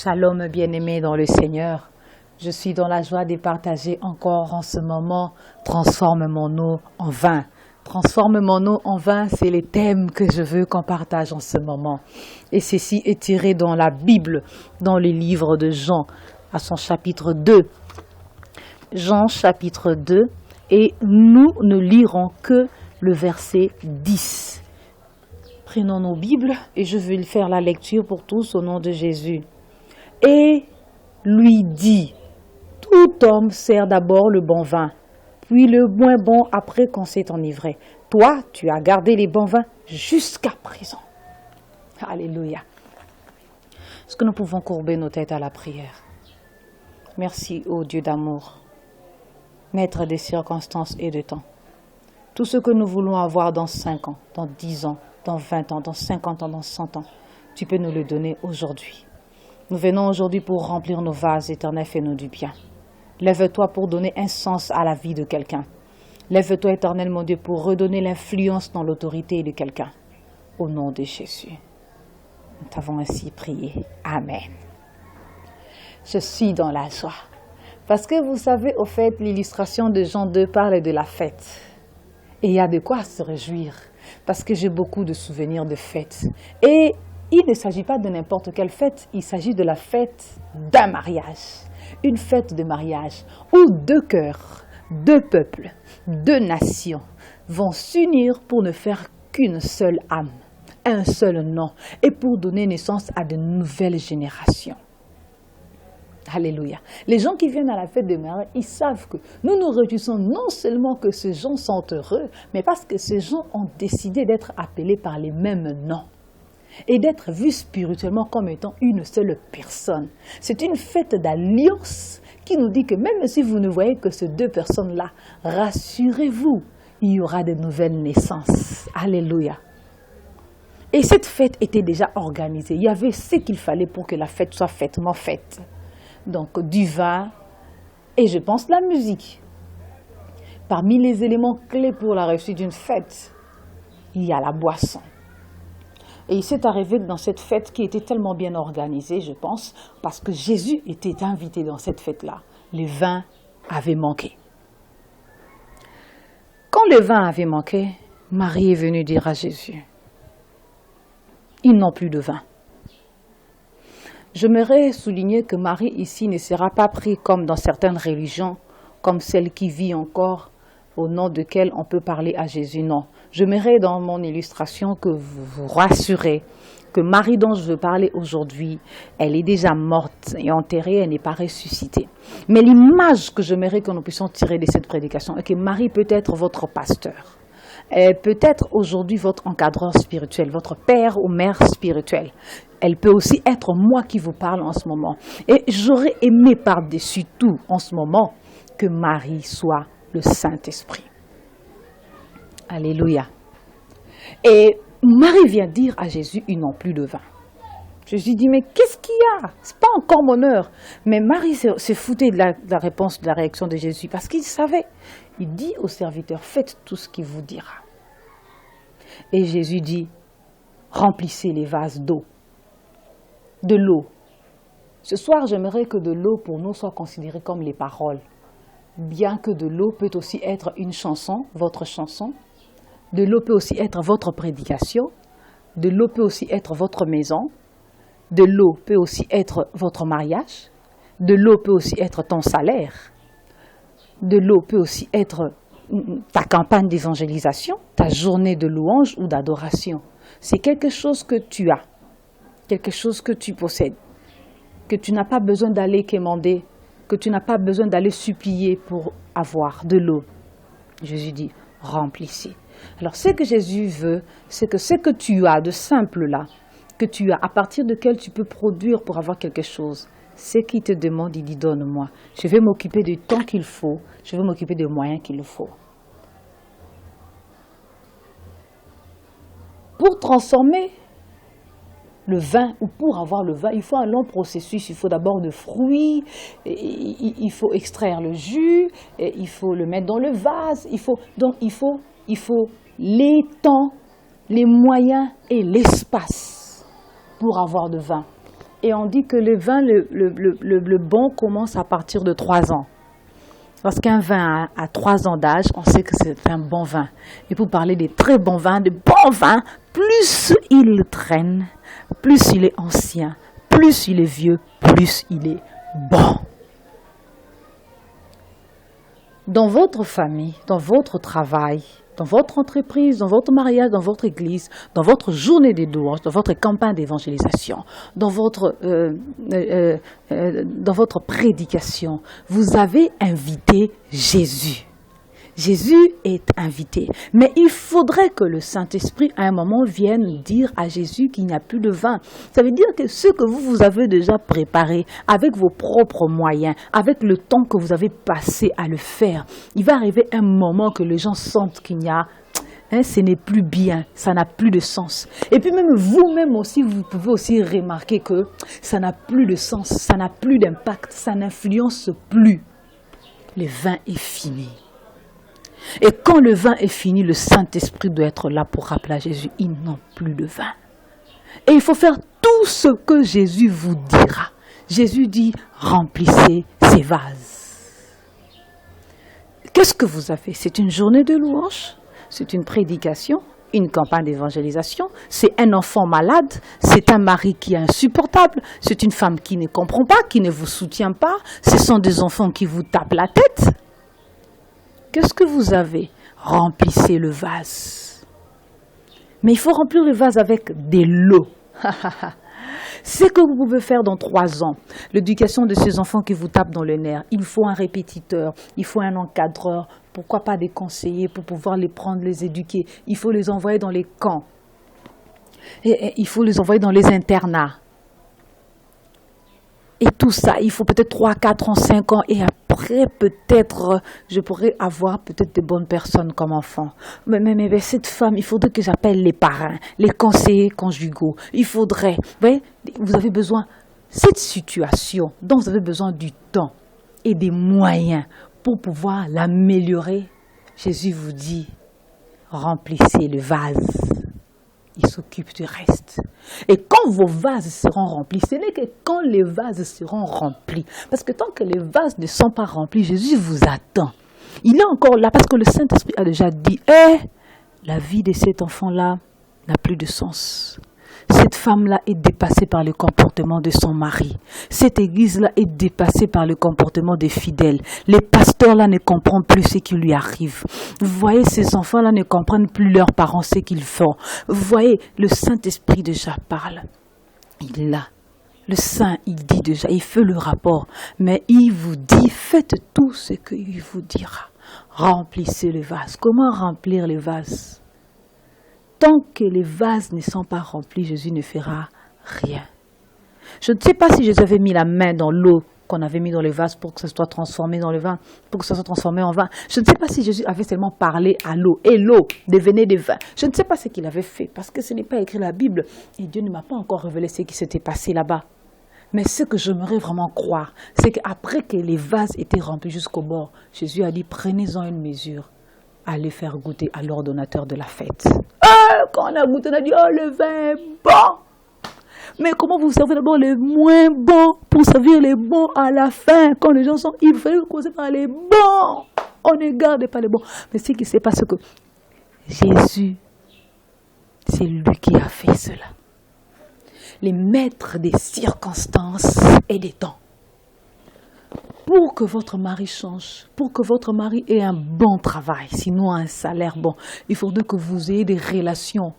Shalom bien-aimés dans le Seigneur. Je suis dans la joie de partager encore en ce moment « Transforme mon eau en vin ». Transforme mon eau en vin, c'est les thèmes que je veux qu'on partage en ce moment. Et ceci est tiré dans la Bible, dans le livre de Jean, à son chapitre 2. Jean chapitre 2, et nous ne lirons que le verset 10. Prenons nos Bibles et je vais faire la lecture pour tous au nom de Jésus. Et lui dit, tout homme sert d'abord le bon vin, puis le moins bon après qu'on s'est enivré. Toi, tu as gardé les bons vins jusqu'à présent. Alléluia. Est-ce que nous pouvons courber nos têtes à la prière? Merci, ô Dieu d'amour, maître des circonstances et de temps. Tout ce que nous voulons avoir dans 5 ans, dans 10 ans, dans 20 ans, dans 50 ans, dans 100 ans, tu peux nous le donner aujourd'hui. Nous venons aujourd'hui pour remplir nos vases, Éternel, fais-nous du bien. Lève-toi pour donner un sens à la vie de quelqu'un. Lève-toi, Éternel, mon Dieu, pour redonner l'influence dans l'autorité de quelqu'un. Au nom de Jésus. Nous t'avons ainsi prié. Amen. Je suis dans la joie. Parce que vous savez, au fait, l'illustration de Jean 2 parle de la fête. Et il y a de quoi se réjouir. Parce que j'ai beaucoup de souvenirs de fêtes. Et il ne s'agit pas de n'importe quelle fête, il s'agit de la fête d'un mariage. Une fête de mariage où 2 cœurs, 2 peuples, 2 nations vont s'unir pour ne faire qu'une seule âme, un seul nom, et pour donner naissance à de nouvelles générations. Alléluia. Les gens qui viennent à la fête de mariage, ils savent que nous nous réjouissons non seulement que ces gens sont heureux, mais parce que ces gens ont décidé d'être appelés par les mêmes noms. Et d'être vus spirituellement comme étant une seule personne. C'est une fête d'alliance qui nous dit que même si vous ne voyez que ces 2 personnes-là, rassurez-vous, il y aura de nouvelles naissances. Alléluia. Et cette fête était déjà organisée. Il y avait ce qu'il fallait pour que la fête soit fêtement faite. Donc du vin et je pense la musique. Parmi les éléments clés pour la réussite d'une fête, il y a la boisson. Et il s'est arrivé dans cette fête qui était tellement bien organisée, je pense, parce que Jésus était invité dans cette fête-là. Le vin avait manqué. Quand le vin avait manqué, Marie est venue dire à Jésus, ils n'ont plus de vin. J'aimerais souligner que Marie ici ne sera pas prise comme dans certaines religions, comme celle qui vit encore, au nom de laquelle on peut parler à Jésus. Non. J'aimerais dans mon illustration que vous vous rassurez que Marie dont je veux parler aujourd'hui, elle est déjà morte et enterrée, elle n'est pas ressuscitée. Mais l'image que j'aimerais que nous puissions tirer de cette prédication est que Marie peut être votre pasteur. Elle peut être aujourd'hui votre encadreur spirituel, votre père ou mère spirituelle. Elle peut aussi être moi qui vous parle en ce moment. Et j'aurais aimé par-dessus tout en ce moment que Marie soit le Saint-Esprit. Alléluia. Et Marie vient dire à Jésus, ils n'ont plus de vin. Jésus dit, mais qu'est-ce qu'il y a? C'est pas encore mon heure. Mais Marie se foutait de la réponse, de la réaction de Jésus, parce qu'il savait. Il dit au serviteur, faites tout ce qu'il vous dira. Et Jésus dit, remplissez les vases d'eau. De l'eau. Ce soir, j'aimerais que de l'eau pour nous soit considérée comme les paroles. Bien que de l'eau peut aussi être une chanson, votre chanson. De l'eau peut aussi être votre prédication. De l'eau peut aussi être votre maison. De l'eau peut aussi être votre mariage. De l'eau peut aussi être ton salaire. De l'eau peut aussi être ta campagne d'évangélisation, ta journée de louange ou d'adoration. C'est quelque chose que tu as, quelque chose que tu possèdes, que tu n'as pas besoin d'aller quémander, que tu n'as pas besoin d'aller supplier pour avoir de l'eau. Jésus dit, remplissez. Alors ce que Jésus veut, c'est que ce que tu as de simple là, que tu as, à partir de quel tu peux produire pour avoir quelque chose, ce qu'il te demande, il dit, donne-moi. Je vais m'occuper du temps qu'il faut, je vais m'occuper des moyens qu'il faut. Pour transformer le vin, ou pour avoir le vin, il faut un long processus. Il faut d'abord de fruits, il faut extraire le jus, il faut le mettre dans le vase. Donc il faut les temps, les moyens et l'espace pour avoir de vin. Et on dit que le vin, le bon commence à partir de 3 ans. Lorsqu'un vin a 3 ans d'âge, on sait que c'est un bon vin. Et pour parler des très bons vins, des bons vins, plus il traîne, plus il est ancien, plus il est vieux, plus il est bon. Dans votre famille, dans votre travail, dans votre entreprise, dans votre mariage, dans votre église, dans votre journée des louanges, dans votre campagne d'évangélisation, dans votre prédication, vous avez invité Jésus. Jésus est invité. Mais il faudrait que le Saint-Esprit, à un moment, vienne dire à Jésus qu'il n'y a plus de vin. Ça veut dire que ce que vous avez déjà préparé, avec vos propres moyens, avec le temps que vous avez passé à le faire, il va arriver un moment que les gens sentent qu'il n'y a... ce n'est plus bien, ça n'a plus de sens. Et puis même vous-même aussi, vous pouvez aussi remarquer que ça n'a plus de sens, ça n'a plus d'impact, ça n'influence plus. Le vin est fini. Et quand le vin est fini, le Saint-Esprit doit être là pour rappeler à Jésus, ils n'ont plus de vin. Et il faut faire tout ce que Jésus vous dira. Jésus dit, remplissez ces vases. Qu'est-ce que vous avez? C'est une journée de louange, c'est une prédication, une campagne d'évangélisation, c'est un enfant malade, c'est un mari qui est insupportable, c'est une femme qui ne comprend pas, qui ne vous soutient pas, ce sont des enfants qui vous tapent la tête. Qu'est-ce que vous avez? Remplissez le vase. Mais il faut remplir le vase avec de l'eau. Ce que vous pouvez faire dans 3 ans, l'éducation de ces enfants qui vous tapent dans le nerf, il faut un répétiteur, il faut un encadreur, pourquoi pas des conseillers pour pouvoir les prendre, les éduquer. Il faut les envoyer dans les camps. Et il faut les envoyer dans les internats. Et tout ça, il faut peut-être 3, 4 ans, 5 ans. Et après, peut-être, je pourrais avoir peut-être de bonnes personnes comme enfants. Mais cette femme, il faudrait que j'appelle les parrains, les conseillers conjugaux. Il faudrait, vous avez besoin, cette situation dont vous avez besoin du temps et des moyens pour pouvoir l'améliorer. Jésus vous dit, remplissez le vase. Il s'occupe du reste. Et quand vos vases seront remplis, ce n'est que quand les vases seront remplis. Parce que tant que les vases ne sont pas remplis, Jésus vous attend. Il est encore là parce que le Saint-Esprit a déjà dit, la vie de cet enfant-là n'a plus de sens. Cette femme-là est dépassée par le comportement de son mari. Cette église-là est dépassée par le comportement des fidèles. Les pasteurs-là ne comprennent plus ce qui lui arrive. Vous voyez, ces enfants-là ne comprennent plus leurs parents ce qu'ils font. Vous voyez, le Saint-Esprit déjà parle. Il est là. Le Saint, il dit déjà, il fait le rapport. Mais il vous dit, faites tout ce qu'il vous dira. Remplissez le vase. Comment remplir le vase? Tant que les vases ne sont pas remplis, Jésus ne fera rien. Je ne sais pas si Jésus avait mis la main dans l'eau qu'on avait mis dans le vase pour que ça soit transformé dans le vin, pour que ça soit transformé en vin. Je ne sais pas si Jésus avait seulement parlé à l'eau et l'eau devenait des vins. Je ne sais pas ce qu'il avait fait parce que ce n'est pas écrit dans la Bible et Dieu ne m'a pas encore révélé ce qui s'était passé là-bas. Mais ce que j'aimerais vraiment croire, c'est qu'après que les vases étaient remplis jusqu'au bord, Jésus a dit prenez-en une mesure. Allez faire goûter à l'ordonnateur de la fête. Quand on a goûté, on a dit, le vin est bon. Mais comment vous servez d'abord les moins bons pour servir les bons à la fin? Quand les gens sont ivres, il fallait commencer par les bons. On ne garde pas les bons. Mais ce qui se passe, c'est que Jésus, c'est lui qui a fait cela. Les maîtres des circonstances et des temps. Pour que votre mari change, pour que votre mari ait un bon travail, sinon un salaire bon, il faudrait que vous ayez des relations.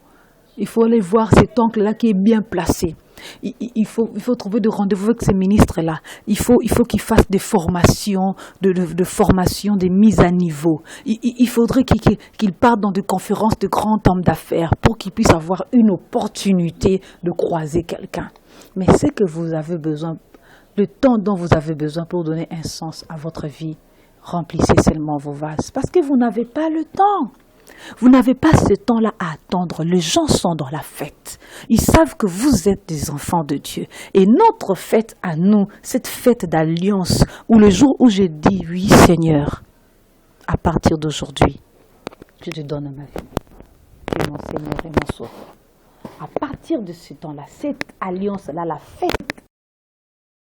Il faut aller voir cet oncle-là qui est bien placé. Il faut trouver des rendez-vous avec ces ministres-là. Il faut qu'ils fassent des formations, de formation, des mises à niveau. Il faudrait qu'ils partent dans des conférences de grands hommes d'affaires pour qu'ils puissent avoir une opportunité de croiser quelqu'un. Mais ce que vous avez besoin, le temps dont vous avez besoin pour donner un sens à votre vie, remplissez seulement vos vases. Parce que vous n'avez pas le temps. Vous n'avez pas ce temps-là à attendre. Les gens sont dans la fête. Ils savent que vous êtes des enfants de Dieu. Et notre fête à nous, cette fête d'alliance, où le jour où j'ai dit, oui Seigneur, à partir d'aujourd'hui, je te donne ma vie. Tu es mon Seigneur et mon Sauveur. À partir de ce temps-là, cette alliance-là, la fête